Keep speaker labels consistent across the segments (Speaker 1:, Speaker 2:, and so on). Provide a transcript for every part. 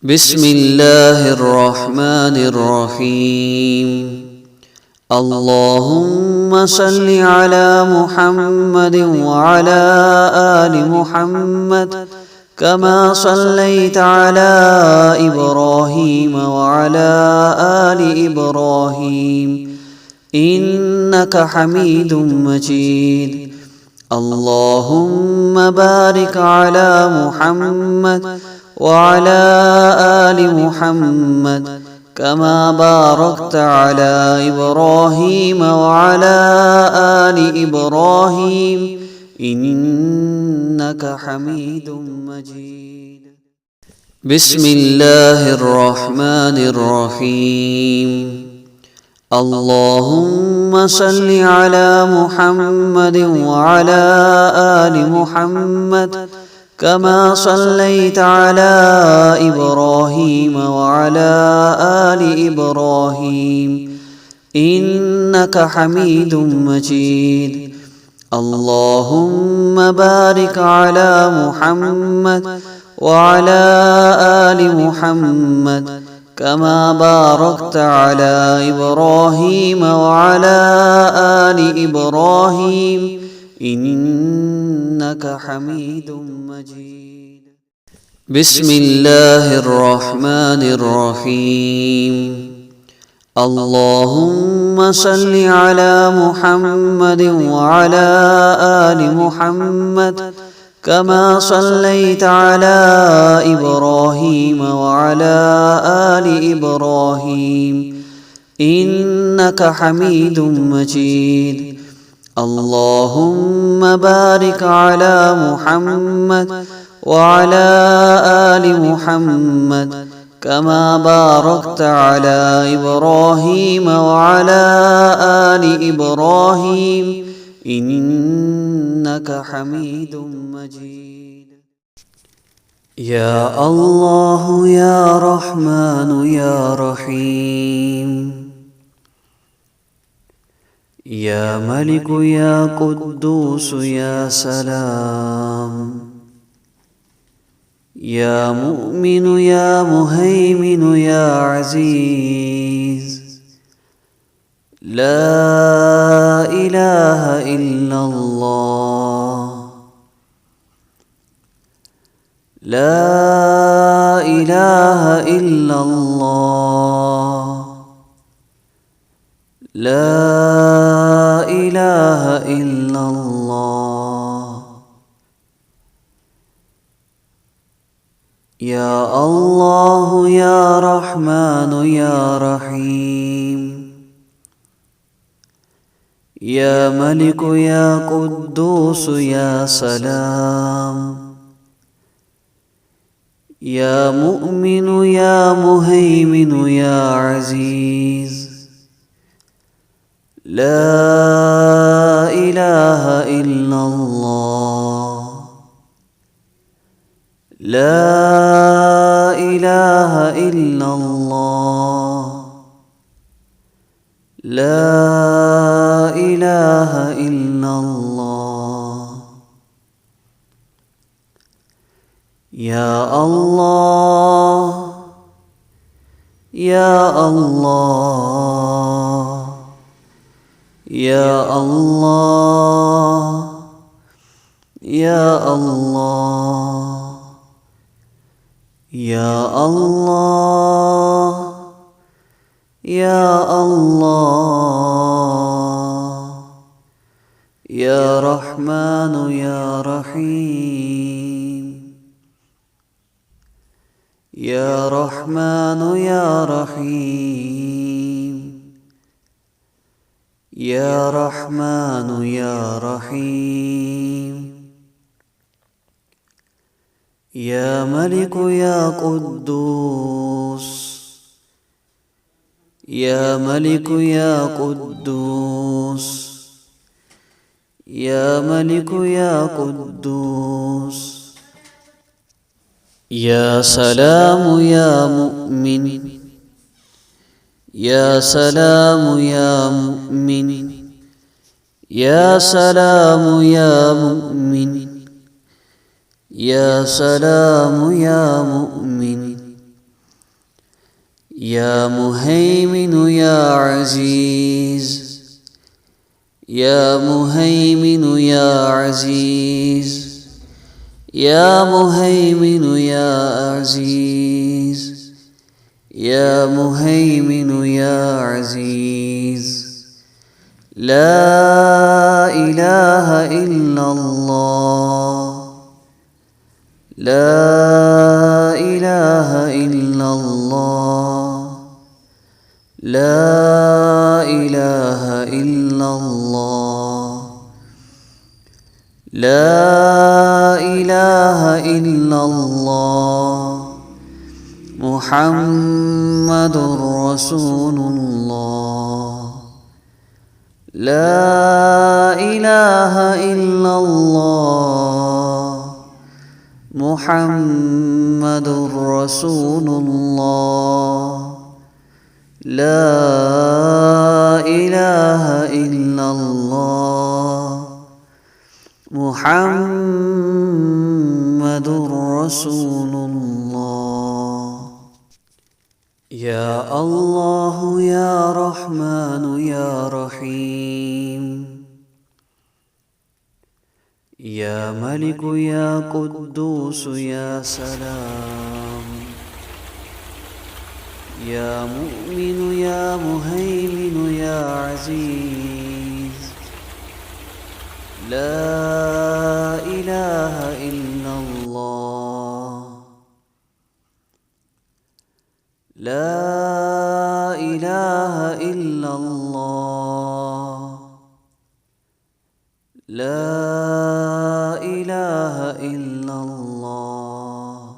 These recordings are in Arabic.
Speaker 1: بسم الله الرحمن الرحيم. اللهم صل على محمد وعلى آل محمد كما صليت على إبراهيم وعلى آل إبراهيم إنك حميد مجيد. اللهم بارك على محمد وعلى آل محمد كما باركت على إبراهيم وعلى آل إبراهيم إنك حميد مجيد. بسم الله الرحمن الرحيم. اللهم صل على محمد وعلى آل محمد كما صليت على إبراهيم وعلى آل إبراهيم إنك حميد مجيد. اللهم بارك على محمد وعلى آل محمد كما باركت على إبراهيم وعلى آل إبراهيم إنك حميد مجيد. بسم الله الرحمن الرحيم. اللهم صل على محمد وعلى آل محمد كما صليت على إبراهيم وعلى آل إبراهيم إنك حميد مجيد. اللهم بارك على محمد وعلى آل محمد كما باركت على إبراهيم وعلى آل إبراهيم إنك حميد مجيد. يا الله يا رحمن يا رحيم، يا ملك يا قدوس يا سلام، يا مؤمن يا مهيمن يا عزيز، لا إله إلا الله، لا إله إلا الله، لا إله إلا الله. يا الله يا رحمن يا رحيم، يا ملك يا قدوس يا سلام، يا مؤمن يا مهيمن يا عزيز، لا إله إلا الله، لا إله إلا الله، لا إله إلا الله. يا الله يا الله يا الله يا الله يا الله يا الله يا رحمن يا رحيم، يا رحمن يا رحيم، يا رحمن يا رحيم. يا ملك يا قدوس، يا ملك يا قدوس، يا ملك يا قدوس. يا سلام يا مؤمن، يا سلام يا مؤمن، يا سلام يا مؤمن، يا سلام يا مؤمن، يا مهيمن يا عزيز يا مهيمن يا عزيز يا مهيمن يا عزيز يا مهيمن يا عزيز لا إله إلا الله لا إله إلا الله لا إله إلا الله لا إله إلا الله محمد رسول الله لا إله إلا الله محمد رسول الله لا إله إلا الله محمد رسول الله يا الله يا رحمن يا رحيم يا ملك يا قدوس يا سلام يا مؤمن يا مهيمن يا عزيز لا إله إلا الله لا إله إلا الله لا إله إلا الله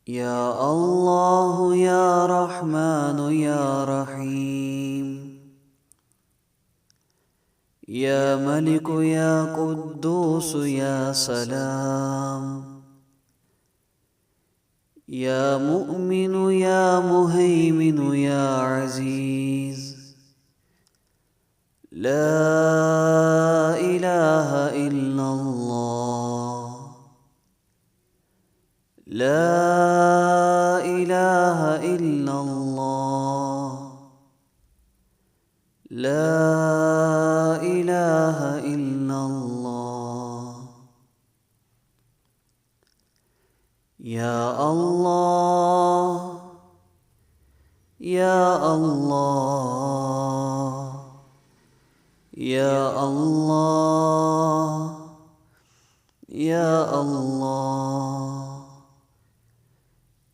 Speaker 1: يا الله يا رحمن يا رحيم يا ملك يا قدوس يا سلام يا مؤمن يا مهيمن يا عزيز لا إله إلا الله لا إله إلا الله لا إله إلا الله يا الله يا الله يا الله يا الله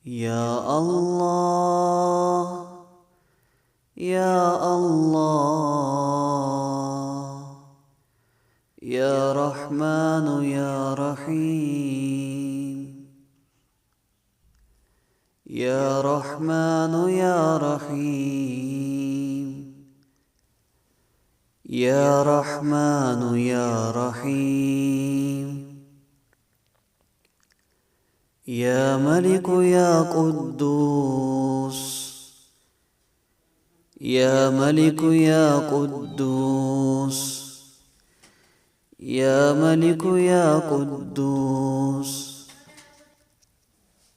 Speaker 1: يا الله يا الله يا رحمن يا رحيم يا رحمن يا رحيم يا رحمن يا رحيم يا ملك يا قدوس يا ملك يا قدوس يا ملك يا قدوس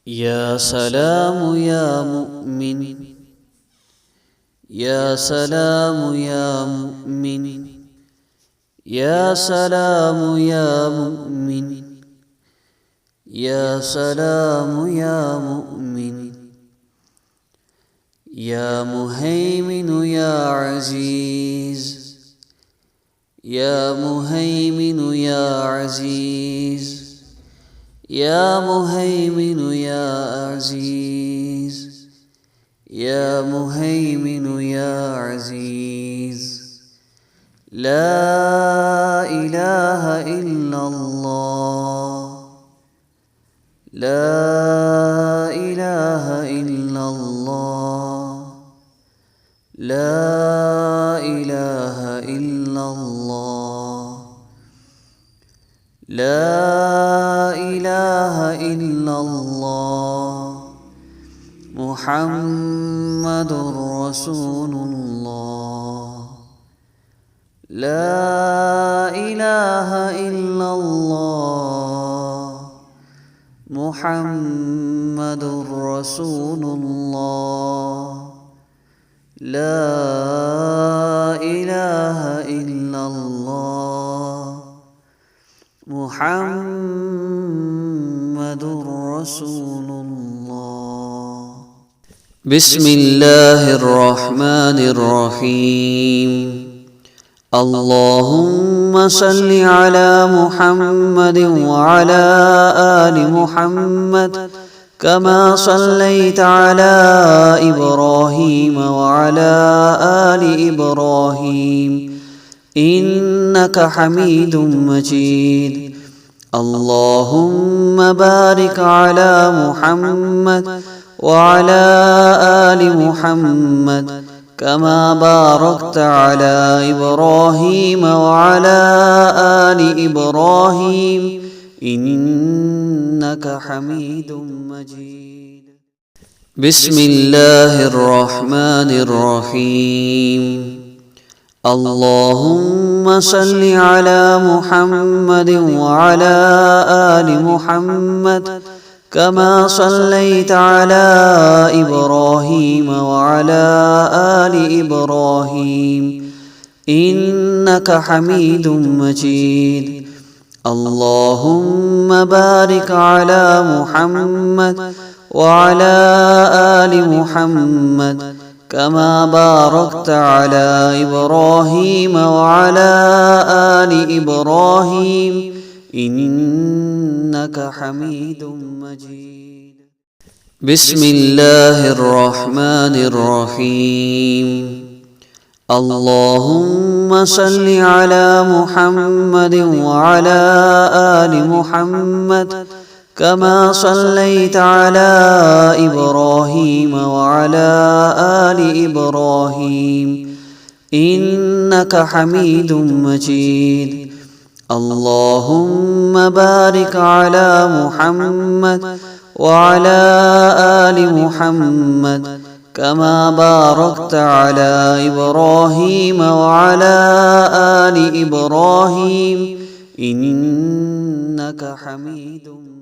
Speaker 1: يا سلام يا مؤمن يا سلام يا مؤمن يا سلام يا مؤمن يا سلام يا مؤمن يا مهيمن يا عزيز يا مهيمن يا عزيز يا مهيمن يا عزيز يا مهيمن يا عزيز لا إله إلا الله لا إله إلا الله لا إله إلا الله لا إله إلا الله محمد رسول الله لا إله إلا الله محمد رسول الله. لا إله إلا الله. محمد رسول الله. بسم الله الرحمن الرحيم. اللهم صل على محمد وعلى آل محمد كما صليت على إبراهيم وعلى آل إبراهيم إنك حميد مجيد. اللهم بارك على محمد وعلى آل محمد كما باركت على إبراهيم وعلى آل إبراهيم إنك حميد مجيد. بسم الله الرحمن الرحيم. اللهم صل على محمد وعلى آل محمد كما صليت على إبراهيم وعلى آل إبراهيم إنك حميد مجيد. اللهم بارك على محمد وعلى آل محمد كما باركت على إبراهيم وعلى آل إبراهيم إنك حميد مجيد. بسم الله الرحمن الرحيم. اللهم صل على محمد وعلى آل محمد كما صليت على إبراهيم وعلى آل إبراهيم إنك حميد مجيد. اللهم بارك على محمد وعلى آل محمد كما باركت على إبراهيم وعلى آل إبراهيم إنك حميد مجيد.